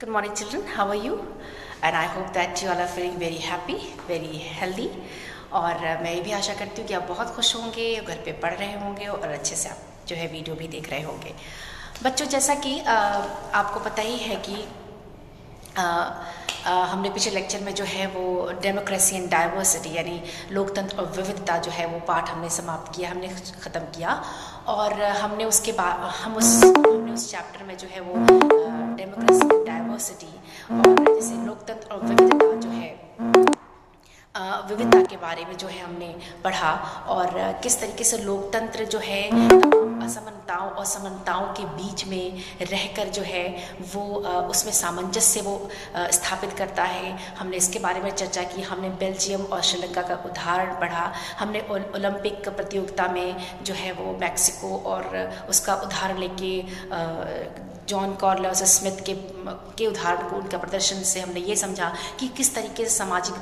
Good morning, children. How are you? And I hope that you all are feeling very happy, very healthy. और मैं भी आशा करती हूँ कि आप बहुत खुश होंगे, घर पे पढ़ रहे होंगे और अच्छे से आप जो है वीडियो भी देख रहे होंगे। बच्चों, जैसा कि आपको पता ही है कि हमने पिछले लेक्चर में जो है वो डेमोक्रेसी एंड डाइवर्सिटी यानी लोकतंत्र और विविधता जो है वो पाठ हमने समाप्त किया, हमने ख़त्म किया। और हमने उसके बाद हमने उस चैप्टर में जो है वो डेमोक्रेसी एंड डाइवर्सिटी और जैसे लोकतंत्र और विविधता जो है विविधता के बारे में जो है हमने पढ़ा और किस तरीके से लोकतंत्र जो है असमानताओं और समानताओं के बीच में रहकर जो है वो उसमें सामंजस्य वो स्थापित करता है। हमने इसके बारे में चर्चा की। हमने बेल्जियम और श्रीलंका का उदाहरण पढ़ा। हमने ओलंपिक प्रतियोगिता में जो है वो मैक्सिको और उसका उदाहरण लेके जॉन कार्लोस स्मिथ के उदाहरण को, उनका प्रदर्शन से हमने ये समझा कि किस तरीके से सामाजिक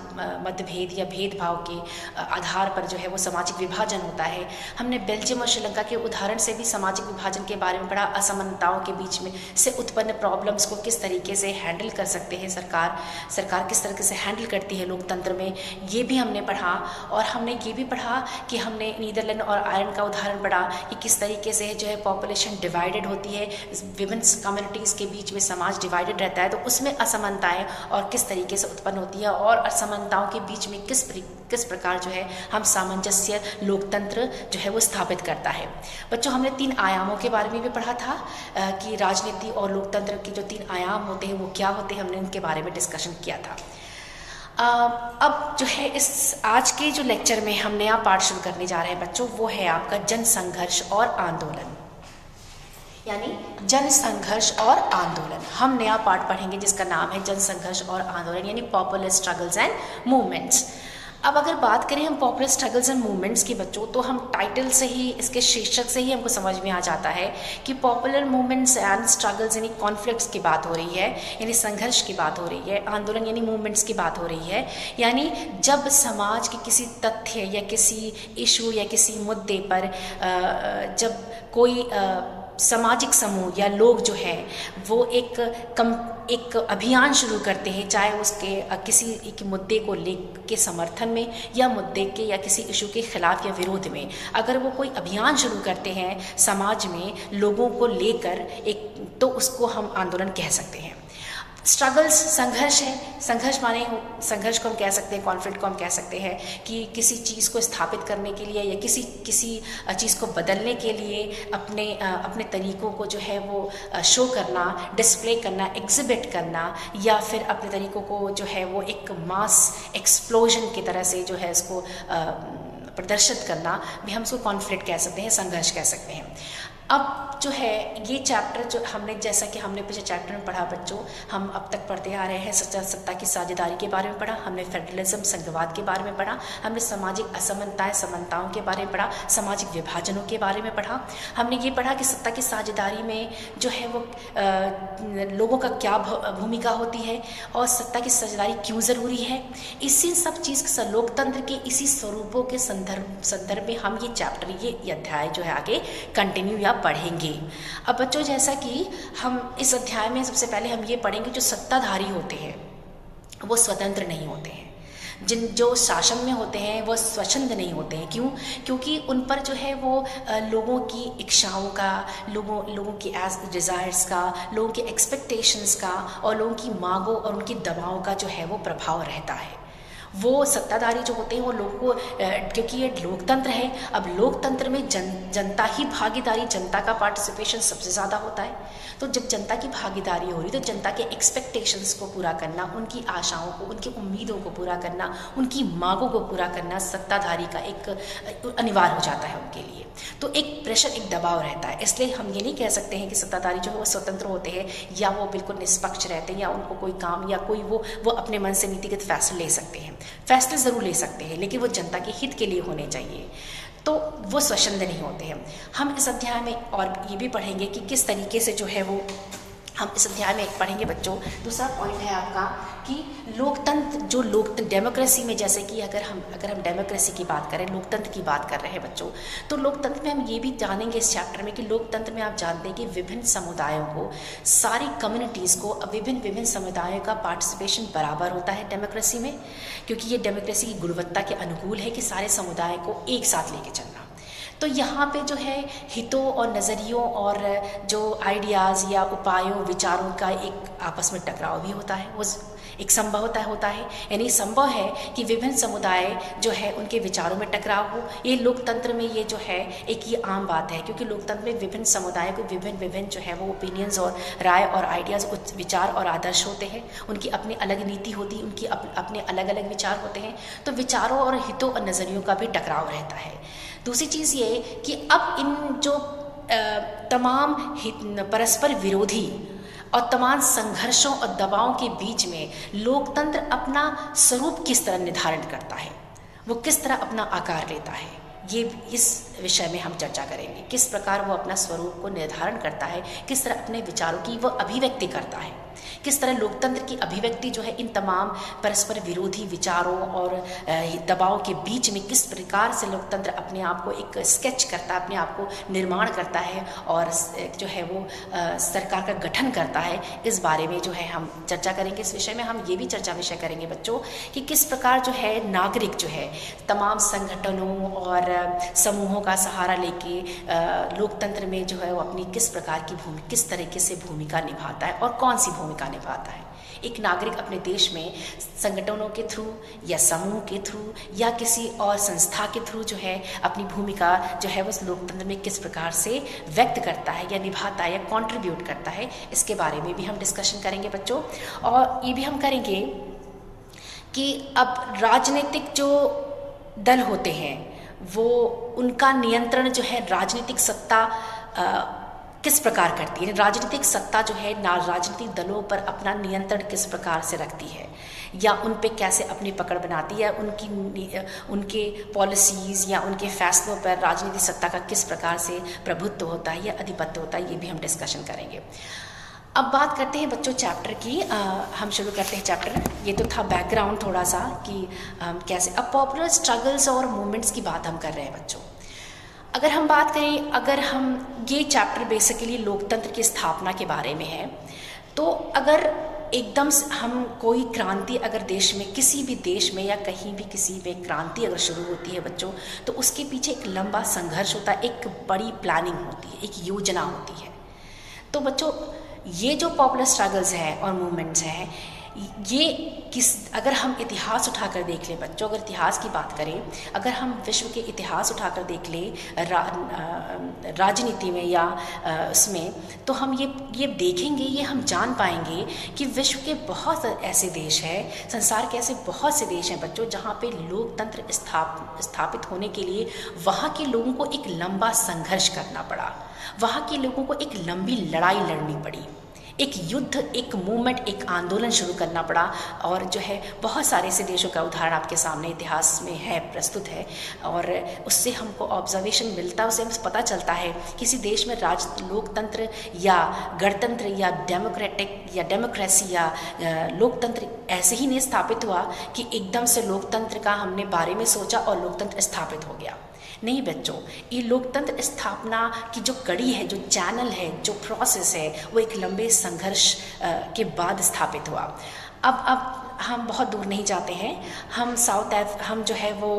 मतभेद या भेदभाव के आधार पर जो है वो सामाजिक विभाजन होता है। हमने बेल्जियम और श्रीलंका के उदाहरण से भी सामाजिक विभाजन के बारे में पढ़ा। असमानताओं के बीच में से उत्पन्न प्रॉब्लम्स को किस तरीके से हैंडल कर सकते हैं सरकार किस तरीके से हैंडल करती है लोकतंत्र में, ये भी हमने पढ़ा। और हमने ये भी पढ़ा कि हमने नीदरलैंड और आयरलैंड का उदाहरण पढ़ा कि किस तरीके से जो है पॉपुलेशन डिवाइडेड होती है, विभिन्न कम्युनिटीज़ के बीच में समाज डिवाइडेड रहता है, तो उसमें असमानताएं और किस तरीके से उत्पन्न होती है और असमानताओं के बीच में किस प्रकार जो है हम सामंजस्य लोकतंत्र जो है वो स्थापित करता है। बच्चों, हमने 3 आयामों के बारे में भी पढ़ा था कि राजनीति और लोकतंत्र के जो 3 आयाम होते हैं वो क्या होते हैं, हमने उनके बारे में डिस्कशन किया था। अब जो है इस आज के जो लेक्चर में हम नया पाठ शुरू करने जा रहे हैं बच्चों, वो है आपका जन संघर्ष और आंदोलन, यानी जन संघर्ष और आंदोलन। हम नया पाठ पढ़ेंगे जिसका नाम है जन संघर्ष और आंदोलन यानी पॉपुलर स्ट्रगल्स एंड मूवमेंट्स। अब अगर बात करें हम पॉपुलर स्ट्रगल्स एंड मूवमेंट्स की बच्चों, तो हम टाइटल से ही, इसके शीर्षक से ही हमको समझ में आ जाता है कि पॉपुलर मूवमेंट्स एंड स्ट्रगल्स यानी कॉन्फ्लिक्ट्स की बात हो रही है, यानी संघर्ष की बात हो रही है। आंदोलन यानी मूवमेंट्स की बात हो रही है, यानी जब समाज के किसी तथ्य या किसी इशू या किसी मुद्दे पर जब कोई सामाजिक समूह या लोग जो है वो एक अभियान शुरू करते हैं, चाहे उसके किसी एक मुद्दे को लेके समर्थन में या मुद्दे के या किसी इशू के खिलाफ या विरोध में, अगर वो कोई अभियान शुरू करते हैं समाज में लोगों को लेकर तो उसको हम आंदोलन कह सकते हैं। स्ट्रगल्स संघर्ष है, संघर्ष को हम कह सकते हैं, कॉन्फ्लिक्ट को हम कह सकते हैं कि किसी चीज़ को स्थापित करने के लिए या किसी चीज़ को बदलने के लिए अपने तरीक़ों को जो है वो शो करना, डिस्प्ले करना, एग्जिबिट करना, या फिर अपने तरीक़ों को जो है वो एक मास एक्सप्लोजन की तरह से जो है इसको प्रदर्शित करना भी हम उसको कॉन्फ्लिक्ट कह सकते हैं, संघर्ष कह सकते हैं। अब जो है ये चैप्टर जो हमने, जैसा कि हमने पिछले चैप्टर में पढ़ा बच्चों, हम अब तक पढ़ते आ रहे हैं सत्ता की साझेदारी के बारे में पढ़ा, हमने फेडरलिज्म संघवाद के बारे में पढ़ा, हमने सामाजिक असमानताएं समानताओं के बारे में पढ़ा, सामाजिक विभाजनों के बारे में पढ़ा। हमने ये पढ़ा कि सत्ता की साझेदारी में जो है वो लोगों का क्या भूमिका होती है और सत्ता की साझेदारी क्यों ज़रूरी है। इसी सब चीज़ लोकतंत्र के इसी स्वरूपों के संदर्भ में हम ये चैप्टर ये अध्याय जो है आगे कंटिन्यू या पढ़ेंगे। अब बच्चों, जैसा कि हम इस अध्याय में सबसे पहले हम ये पढ़ेंगे जो सत्ताधारी होते हैं वो स्वतंत्र नहीं होते हैं, जो शासन में होते हैं वो स्वच्छंद नहीं होते हैं। क्यों? क्योंकि उन पर जो है वो लोगों की इच्छाओं का, लोगों की डिज़ायर्स का, लोगों के एक्सपेक्टेशंस का और लोगों की मांगों और उनकी दबाव का जो है वो प्रभाव रहता है। वो सत्ताधारी जो होते हैं वो लोगों को, क्योंकि ये लोकतंत्र है, अब लोकतंत्र में जनता ही भागीदारी, जनता का पार्टिसिपेशन सबसे ज़्यादा होता है। तो जब जनता की भागीदारी हो रही तो जनता के एक्सपेक्टेशंस को पूरा करना, उनकी आशाओं को, उनकी उम्मीदों को पूरा करना, उनकी मांगों को पूरा करना सत्ताधारी का एक अनिवार्य हो जाता है उनके लिए। तो एक प्रेशर, एक दबाव रहता है। इसलिए हम ये नहीं कह सकते हैं कि सत्ताधारी जो है वो स्वतंत्र होते हैं या वो बिल्कुल निष्पक्ष रहते हैं या उनको कोई काम या कोई वो अपने मन से नीतिगत फैसले ले सकते हैं। फैसले ज़रूर ले सकते हैं लेकिन वो जनता के हित के लिए होने चाहिए, तो वो स्वच्छंद नहीं होते हैं। हम इस अध्याय में और ये भी पढ़ेंगे कि किस तरीके से जो है वो हम इस अध्याय में पढ़ेंगे बच्चों। दूसरा पॉइंट है आपका कि लोकतंत्र, जो लोकतंत्र डेमोक्रेसी में, जैसे कि अगर हम डेमोक्रेसी की बात करें, लोकतंत्र की बात कर रहे हैं बच्चों, तो लोकतंत्र में हम ये भी जानेंगे इस चैप्टर में कि लोकतंत्र में आप जानते हैं कि विभिन्न समुदायों को, सारी कम्युनिटीज़ को, विभिन्न समुदायों का पार्टिसिपेशन बराबर होता है डेमोक्रेसी में, क्योंकि ये डेमोक्रेसी की गुणवत्ता के अनुकूल है कि सारे समुदाय को एक साथ लेके चलना। तो यहाँ पे जो है हितों और नज़रियों और जो आइडियाज़ या उपायों, विचारों का एक आपस में टकराव भी होता है, वो एक संभवता होता है, यानी संभव है कि विभिन्न समुदाय जो है उनके विचारों में टकराव हो। ये लोकतंत्र में ये जो है एक ये आम बात है, क्योंकि लोकतंत्र में विभिन्न समुदायों को विभिन्न जो है वो ओपिनियंस और राय और आइडियाज़, विचार और आदर्श होते हैं, उनकी अपनी अलग नीति होती है, उनकी अपने अलग अलग विचार होते हैं। तो विचारों और हितों और नज़रियों का भी टकराव रहता है। दूसरी चीज़ ये कि अब इन जो तमाम परस्पर विरोधी और तमाम संघर्षों और दबावों के बीच में लोकतंत्र अपना स्वरूप किस तरह निर्धारण करता है, वो किस तरह अपना आकार लेता है, ये इस विषय में हम चर्चा करेंगे। किस प्रकार वो अपना स्वरूप को निर्धारण करता है, किस तरह अपने विचारों की वो अभिव्यक्ति करता है, किस तरह लोकतंत्र की अभिव्यक्ति जो है इन तमाम परस्पर विरोधी विचारों और दबाव के बीच में किस प्रकार से लोकतंत्र अपने आप को एक स्केच करता है, अपने आप को निर्माण करता है और जो है वो सरकार का गठन करता है। इस बारे में जो है हम चर्चा करेंगे। इस विषय में हम ये भी चर्चा विषय करेंगे बच्चों कि किस प्रकार जो है नागरिक जो है तमाम संगठनों और समूहों का सहारा लेके लोकतंत्र में जो है वो अपनी किस प्रकार की किस तरीके से भूमिका निभाता है और कौन सी भूमिका निभाता है। एक नागरिक अपने देश में संगठनों के थ्रू या समूह के थ्रू या किसी और संस्था के थ्रू जो है अपनी भूमिका जो है उस लोकतंत्र में किस प्रकार से व्यक्त करता है या निभाता है या कंट्रीब्यूट करता है, इसके बारे में भी हम डिस्कशन करेंगे बच्चों। और ये भी हम करेंगे कि अब राजनीतिक जो दल होते हैं वो उनका नियंत्रण जो है राजनीतिक सत्ता किस प्रकार करती है, राजनीतिक सत्ता जो है राजनीतिक दलों पर अपना नियंत्रण किस प्रकार से रखती है या उन पे कैसे अपनी पकड़ बनाती है, उनके पॉलिसीज़ या उनके फैसलों पर राजनीतिक सत्ता का किस प्रकार से प्रभुत्व होता है या आधिपत्य होता है, ये भी हम डिस्कशन करेंगे। अब बात करते हैं बच्चों चैप्टर की। हम शुरू करते हैं चैप्टर। ये तो था बैकग्राउंड थोड़ा सा कि कैसे अब पॉपुलर स्ट्रगल्स और मूवमेंट्स की बात हम कर रहे हैं बच्चों। अगर हम बात करें, अगर हम ये चैप्टर बेसिकली लोकतंत्र की स्थापना के बारे में है, तो अगर एकदम हम कोई क्रांति अगर देश में, किसी भी देश में या कहीं भी किसी में क्रांति अगर शुरू होती है बच्चों, तो उसके पीछे एक लंबा संघर्ष होता है, एक बड़ी प्लानिंग होती है, एक योजना होती है। तो बच्चों ये जो पॉपुलर स्ट्रगल्स हैं और मूवमेंट्स हैं, ये अगर हम इतिहास उठाकर देख लें बच्चों, अगर इतिहास की बात करें, अगर हम विश्व के इतिहास उठाकर देख लें राजनीति में या उसमें, तो हम ये देखेंगे, ये हम जान पाएंगे कि विश्व के बहुत ऐसे देश हैं, संसार के ऐसे बहुत से देश हैं बच्चों, जहाँ पे लोकतंत्र स्थापित होने के लिए वहाँ के लोगों को एक लंबा संघर्ष करना पड़ा, वहाँ के लोगों को एक लंबी लड़ाई लड़नी पड़ी, एक युद्ध, एक मूवमेंट, एक आंदोलन शुरू करना पड़ा। और जो है बहुत सारे ऐसे देशों का उदाहरण आपके सामने इतिहास में है, प्रस्तुत है, और उससे हमको ऑब्जर्वेशन मिलता है, उससे हमें पता चलता है किसी देश में लोकतंत्र या गणतंत्र या डेमोक्रेटिक या डेमोक्रेसी या लोकतंत्र ऐसे ही नहीं स्थापित हुआ कि एकदम से लोकतंत्र का हमने बारे में सोचा और लोकतंत्र स्थापित हो गया। नहीं बच्चों, ये लोकतंत्र स्थापना की जो कड़ी है, जो चैनल है, जो प्रोसेस है, वो एक लंबे संघर्ष के बाद स्थापित हुआ। अब हम बहुत दूर नहीं जाते हैं, हम जो है वो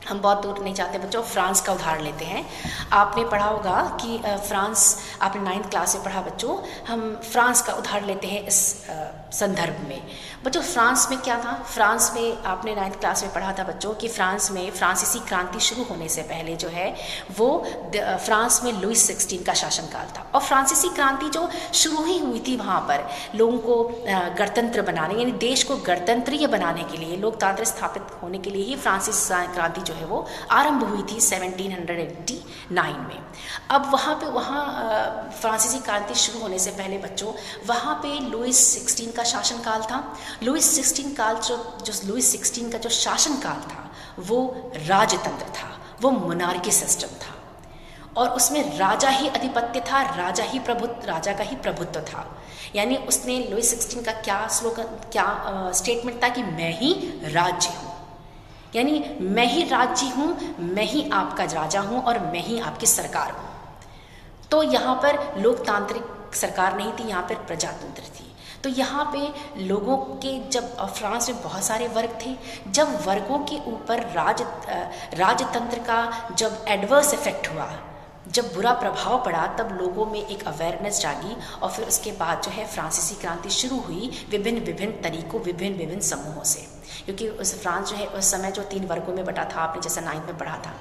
हम बहुत दूर नहीं जाते बच्चों, फ्रांस का उदाहरण लेते हैं। आपने पढ़ा होगा कि फ्रांस, आपने 9th क्लास में पढ़ा बच्चों, हम फ्रांस का उदाहरण लेते हैं इस संदर्भ में। बच्चों फ्रांस में क्या था, फ्रांस में आपने 9th क्लास में पढ़ा था बच्चों कि फ्रांस में फ्रांसीसी क्रांति शुरू होने से पहले जो है वो फ्रांस में लुईस 16 का शासनकाल था। और फ्रांसीसी क्रांति जो शुरू ही हुई थी वहाँ पर लोगों को गणतंत्र बनाने, यानी देश को गणतंत्रीय बनाने के लिए, लोकतंत्र स्थापित होने के लिए ही फ्रांसीसी क्रांति जो है वो आरंभ हुई थी 1789 में। अब वहाँ फ्रांसीसी क्रांति शुरू होने से पहले बच्चों वहाँ पे लुईस 16 का शासनकाल था। लुईस 16 का जो शासनकाल था वो राजतंत्र था, वो मोनार्की सिस्टम था। और उसमें राजा ही अधिपत्य था, राजा का ही प्रभुत्व था। यानी उसने लुई 16 का क्या स्टेटमेंट था कि मैं ही राज्य हूँ, यानी मैं ही राज्य हूँ, मैं ही आपका राजा हूँ और मैं ही आपकी सरकार हूँ। तो यहाँ पर लोकतांत्रिक सरकार नहीं थी, यहाँ पर प्रजातंत्र थी। तो यहाँ पे लोगों के, जब फ्रांस में बहुत सारे वर्ग थे, जब वर्गों के ऊपर राजतंत्र का जब एडवर्स इफेक्ट हुआ, जब बुरा प्रभाव पड़ा, तब लोगों में एक अवेयरनेस जागी और फिर उसके बाद जो है फ्रांसीसी क्रांति शुरू हुई विभिन्न तरीकों, विभिन्न समूहों से। क्योंकि उस फ्रांस जो है उस समय जो 3 वर्गों में बटा था, आपने जैसे 9th में पढ़ा था।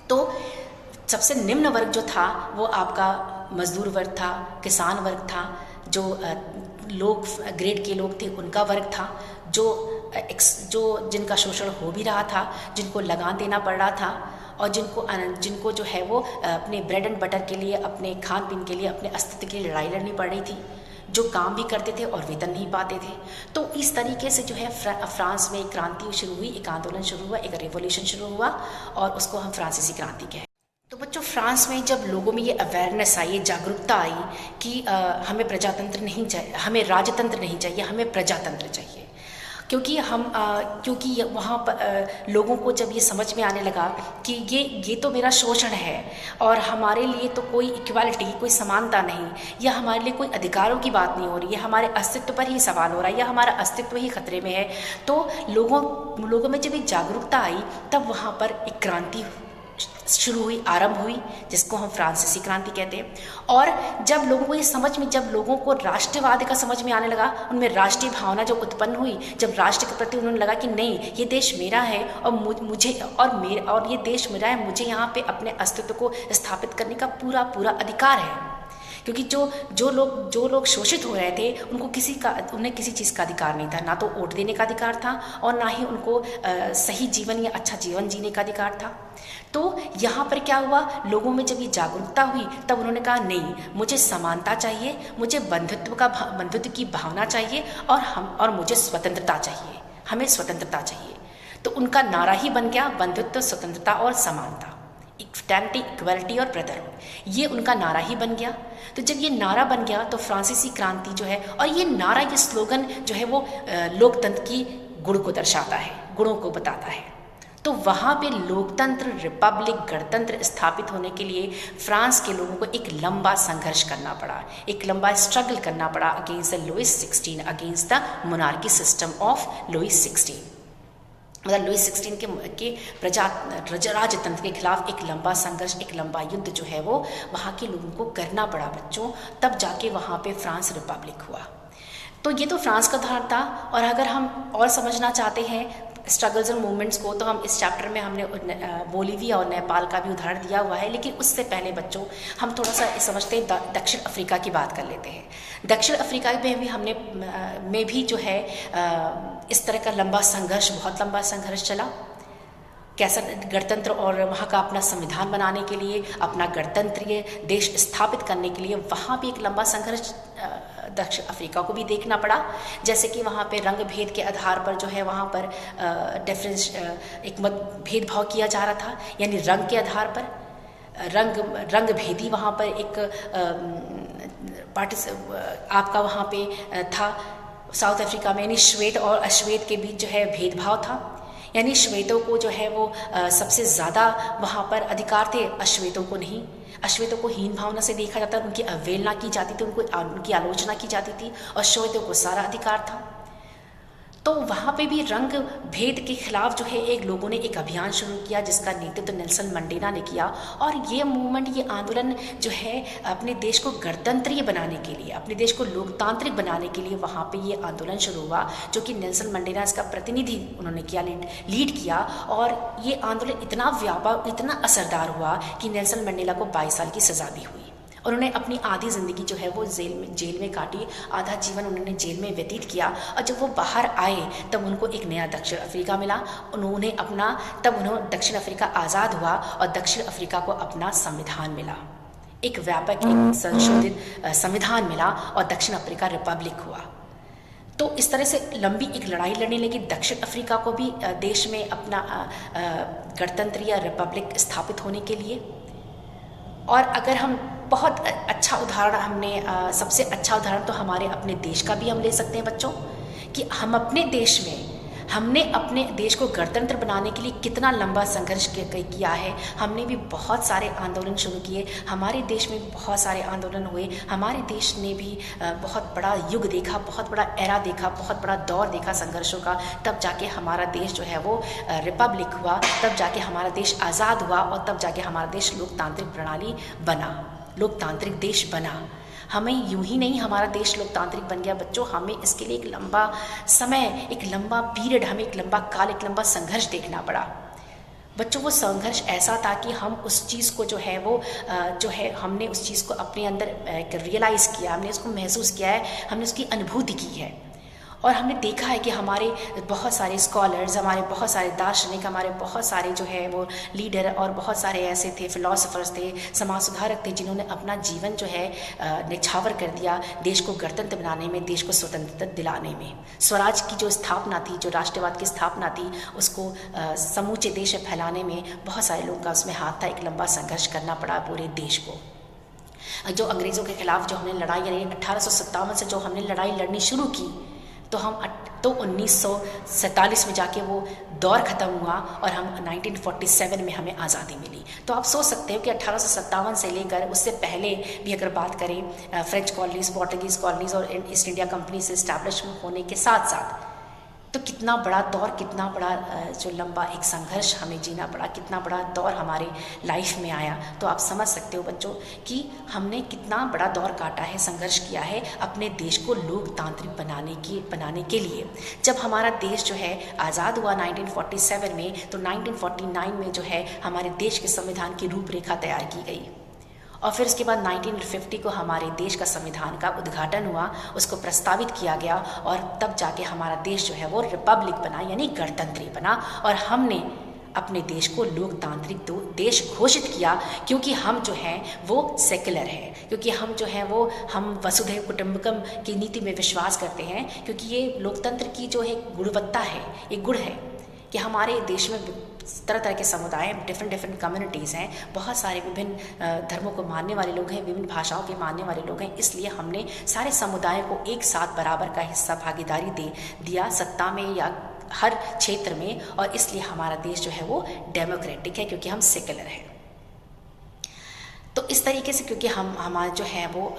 तो सबसे निम्न वर्ग जो था वो आपका मजदूर वर्ग था, किसान वर्ग था, जो लोग ग्रेड के लोग थे उनका वर्ग था, जो जिनका शोषण हो भी रहा था, जिनको लगान देना पड़ रहा था और जिनको जो है वो अपने ब्रेड एंड बटर के लिए, अपने खान पीन के लिए, अपने अस्तित्व के लिए लड़ाई लड़नी पड़ रही थी, जो काम भी करते थे और वेतन नहीं पाते थे। तो इस तरीके से जो है फ्रांस में एक क्रांति शुरू हुई, एक आंदोलन शुरू हुआ, एक रेवोल्यूशन शुरू हुआ और उसको हम फ्रांसीसी क्रांति कहते हैं। तो बच्चों, फ्रांस में जब लोगों में ये अवेयरनेस आई, ये जागरूकता आई कि हमें प्रजातंत्र नहीं चाहिए, हमें राजतंत्र नहीं चाहिए, हमें प्रजातंत्र चाहिए, क्योंकि वहाँ पर लोगों को जब ये समझ में आने लगा कि ये तो मेरा शोषण है और हमारे लिए तो कोई इक्वालिटी, कोई समानता नहीं, या हमारे लिए कोई अधिकारों की बात नहीं हो रही है, हमारे अस्तित्व पर ही सवाल हो रहा है, या हमारा अस्तित्व ही खतरे में है। तो लोगों में जब एक जागरूकता आई, तब वहाँ पर एक क्रांति शुरू हुई, आरंभ हुई, जिसको हम फ्रांसीसी क्रांति कहते हैं। और जब लोगों को ये समझ में, जब लोगों को राष्ट्रवाद का समझ में आने लगा, उनमें राष्ट्रीय भावना जो उत्पन्न हुई, जब राष्ट्र के प्रति उन्होंने लगा कि नहीं, ये देश मेरा है और और ये देश मेरा है, मुझे यहाँ पे अपने अस्तित्व को स्थापित करने का पूरा अधिकार है। क्योंकि जो लोग शोषित हो रहे थे, उन्हें किसी चीज़ का अधिकार नहीं था, ना तो वोट देने का अधिकार था और ना ही उनको सही जीवन या अच्छा जीवन जीने का अधिकार था। तो यहाँ पर क्या हुआ, लोगों में जब ये जागरूकता हुई, तब उन्होंने कहा नहीं, मुझे समानता चाहिए, मुझे बंधुत्व की भावना चाहिए और मुझे स्वतंत्रता चाहिए, हमें स्वतंत्रता चाहिए। तो उनका नारा ही बन गया बंधुत्व, स्वतंत्रता और समानता, इक्वालिटी और ब्रदरहुड, ये उनका नारा ही बन गया। तो जब ये नारा बन गया तो फ्रांसीसी क्रांति जो है, और ये नारा, ये स्लोगन जो है वो लोकतंत्र की गुण को दर्शाता है, गुणों को बताता है। तो वहाँ पे लोकतंत्र, रिपब्लिक, गणतंत्र स्थापित होने के लिए फ्रांस के लोगों को एक लंबा संघर्ष करना पड़ा, एक लंबा स्ट्रगल करना पड़ा against the Louis 16, against the monarchy system of Louis 16। मतलब लुई 16 के राजतंत्र के खिलाफ एक लंबा संघर्ष, एक लंबा युद्ध जो है वो वहाँ के लोगों को करना पड़ा बच्चों, तब जाके वहाँ पे फ्रांस रिपब्लिक हुआ। तो ये तो फ्रांस का उदाहरण था। और अगर हम और समझना चाहते हैं स्ट्रगल्स और मूवमेंट्स को, तो हम इस चैप्टर में हमने बोलीविया और नेपाल का भी उदाहरण दिया हुआ है। लेकिन उससे पहले बच्चों हम थोड़ा सा समझते हैं दक्षिण अफ्रीका की बात कर लेते हैं। दक्षिण अफ्रीका में भी जो है इस तरह का लंबा संघर्ष, बहुत लंबा संघर्ष चला। कैसा गणतंत्र और वहाँ का अपना संविधान बनाने के लिए, अपना गणतंत्रीय देश स्थापित करने के लिए वहाँ भी एक लंबा संघर्ष दक्षिण अफ्रीका को भी देखना पड़ा। जैसे कि वहाँ पे रंग भेद के आधार पर जो है वहाँ पर एक भेदभाव किया जा रहा था, यानी रंग के आधार पर रंग भेदी वहाँ पर एक आपका वहाँ पे था साउथ अफ्रीका में, यानी श्वेत और अश्वेत के बीच जो है भेदभाव था। यानी श्वेतों को जो है वो सबसे ज़्यादा वहाँ पर अधिकार थे, अश्वेतों को नहीं। अश्वेतों को हीन भावना से देखा जाता, उनकी अवहेलना की जाती थी, उनकी आलोचना की जाती थी, और श्वेतों को सारा अधिकार था। तो वहाँ पे भी रंग भेद के खिलाफ जो है एक लोगों ने एक अभियान शुरू किया, जिसका नेतृत्व नेल्सन मंडेला ने किया। और ये मूवमेंट, ये आंदोलन जो है अपने देश को गणतंत्रीय बनाने के लिए, अपने देश को लोकतांत्रिक बनाने के लिए वहाँ पे ये आंदोलन शुरू हुआ, जो कि नेल्सन मंडेला इसका प्रतिनिधि उन्होंने किया, लीड किया। और ये आंदोलन इतना व्यापक, इतना असरदार हुआ कि नेल्सन मंडेला को 22 साल की सजा भी हुई। उन्होंने अपनी आधी ज़िंदगी जो है वो जेल में काटी, आधा जीवन उन्होंने जेल में व्यतीत किया। और जब वो बाहर आए तब उनको एक नया दक्षिण अफ्रीका मिला। तब उन्हें दक्षिण अफ्रीका आज़ाद हुआ और दक्षिण अफ्रीका को अपना संविधान मिला, एक व्यापक, एक संशोधित संविधान मिला और दक्षिण अफ्रीका रिपब्लिक हुआ। तो इस तरह से लंबी एक लड़ाई लड़ने लगी दक्षिण अफ्रीका को भी देश में अपना गणतंत्र या रिपब्लिक स्थापित होने के लिए। और अगर हम बहुत अच्छा उदाहरण सबसे अच्छा उदाहरण तो हमारे अपने देश का भी हम ले सकते हैं बच्चों, कि हम अपने देश में हमने अपने देश को गणतंत्र बनाने के लिए कितना लंबा संघर्ष किया है। हमने भी बहुत सारे आंदोलन शुरू किए, हमारे देश में भी बहुत सारे आंदोलन हुए, हमारे देश ने भी बहुत बड़ा युग देखा, बहुत बड़ा एरा देखा, बहुत बड़ा दौर देखा संघर्षों का। तब जाके हमारा देश जो है वो रिपब्लिक हुआ, तब जाके हमारा देश आज़ाद हुआ और तब जाके हमारा देश लोकतांत्रिक प्रणाली बना, लोकतांत्रिक देश बना। हमें यूं ही नहीं हमारा देश लोकतांत्रिक बन गया बच्चों, हमें इसके लिए एक लंबा समय, एक लंबा पीरियड, हमें एक लंबा काल, एक लंबा संघर्ष देखना पड़ा बच्चों। वो संघर्ष ऐसा था कि हम उस चीज़ को जो है वो हमने उस चीज़ को अपने अंदर रियलाइज़ किया, हमने उसको महसूस किया है, हमने उसकी अनुभूति की है। और हमने देखा है कि हमारे बहुत सारे स्कॉलर्स, हमारे बहुत सारे दार्शनिक, हमारे बहुत सारे जो है वो लीडर और बहुत सारे ऐसे थे, फिलोसोफर्स थे, समाज सुधारक थे, जिन्होंने अपना जीवन जो है निछावर कर दिया देश को गणतंत्र बनाने में, देश को स्वतंत्रता दिलाने में। स्वराज की जो स्थापना थी, जो राष्ट्रवाद की स्थापना थी, उसको समूचे देश में फैलाने में बहुत सारे लोगों का उसमें हाथ था। एक लंबा संघर्ष करना पड़ा पूरे देश को। जो अंग्रेज़ों के खिलाफ जो हमने लड़ाई, यानी 1857 से जो हमने लड़ाई लड़नी शुरू की, तो 1947 में जाके वो दौर ख़त्म हुआ और हम 1947 में हमें आज़ादी मिली। तो आप सोच सकते हो कि 1857 से लेकर उससे पहले भी अगर बात करें, फ्रेंच कॉलोनीज़, पोर्टुगीज़ कॉलोनीज़ और ईस्ट इंडिया कंपनी से इस्टेब्लिश होने के साथ साथ तो कितना बड़ा दौर, कितना बड़ा जो लंबा एक संघर्ष हमें जीना पड़ा, कितना बड़ा दौर हमारे लाइफ में आया। तो आप समझ सकते हो बच्चों कि हमने कितना बड़ा दौर काटा है, संघर्ष किया है अपने देश को लोकतांत्रिक बनाने के लिए। जब हमारा देश जो है आज़ाद हुआ 1947 में, तो 1949 में जो है हमारे देश के संविधान की रूपरेखा तैयार की गई और फिर उसके बाद 1950 को हमारे देश का संविधान का उद्घाटन हुआ, उसको प्रस्तावित किया गया और तब जाके हमारा देश जो है वो रिपब्लिक बना, यानी गणतंत्री बना। और हमने अपने देश को लोकतांत्रिक देश घोषित किया, क्योंकि हम जो हैं वो सेकुलर हैं, क्योंकि हम जो हैं वो हम वसुधैव कुटुंबकम की नीति में विश्वास करते हैं, क्योंकि ये लोकतंत्र की जो है गुणवत्ता है, एक गुण है कि हमारे देश में तरह तरह के समुदाय, डिफरेंट कम्युनिटीज़ हैं, बहुत सारे विभिन्न धर्मों को मानने वाले लोग हैं, विभिन्न भाषाओं के मानने वाले लोग हैं। इसलिए हमने सारे समुदायों को एक साथ बराबर का हिस्सा, भागीदारी दिया सत्ता में या हर क्षेत्र में, और इसलिए हमारा देश जो है वो डेमोक्रेटिक है, क्योंकि हम सेकुलर हैं। तो इस तरीके से क्योंकि हमारा जो है वो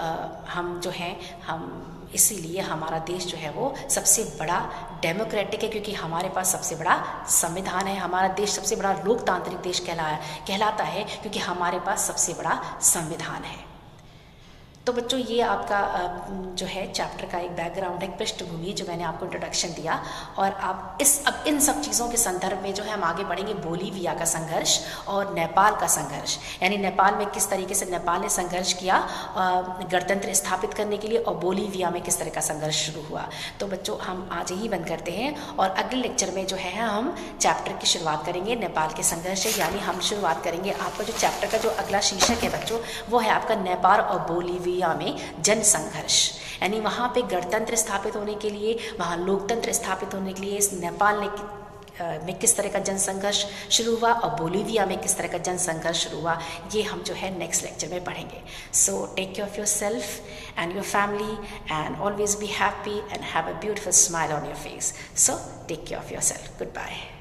हम इसीलिए हमारा देश जो है वो सबसे बड़ा डेमोक्रेटिक है, क्योंकि हमारे पास सबसे बड़ा संविधान है। हमारा देश सबसे बड़ा लोकतांत्रिक देश कहलाता है, क्योंकि हमारे पास सबसे बड़ा संविधान है। तो बच्चों ये आपका जो है चैप्टर का एक बैकग्राउंड है, पृष्ठभूमि, जो मैंने आपको इंट्रोडक्शन दिया। और आप अब इन सब चीज़ों के संदर्भ में जो है हम आगे बढ़ेंगे बोलीविया का संघर्ष और नेपाल का संघर्ष, यानी नेपाल में किस तरीके से नेपाल ने संघर्ष किया गणतंत्र स्थापित करने के लिए, और बोलीविया में किस तरह का संघर्ष शुरू हुआ। तो बच्चों हम आज ही बंद करते हैं और अगले लेक्चर में जो है हम चैप्टर की शुरुआत करेंगे नेपाल के संघर्ष से, यानी हम शुरुआत करेंगे आपका जो चैप्टर का जो अगला शीर्षक है बच्चों, वो है आपका नेपाल और बोलीविया में जन संघर्ष। यानी वहाँ पे गणतंत्र स्थापित होने के लिए, वहाँ लोकतंत्र स्थापित होने के लिए इस नेपाल में किस तरह का जन संघर्ष शुरू हुआ और बोलीविया में किस तरह का जन संघर्ष शुरू हुआ, ये हम जो है नेक्स्ट लेक्चर में पढ़ेंगे। So take care of yourself and your family and always be happy and have a beautiful smile on your face. So take care of yourself. Good bye.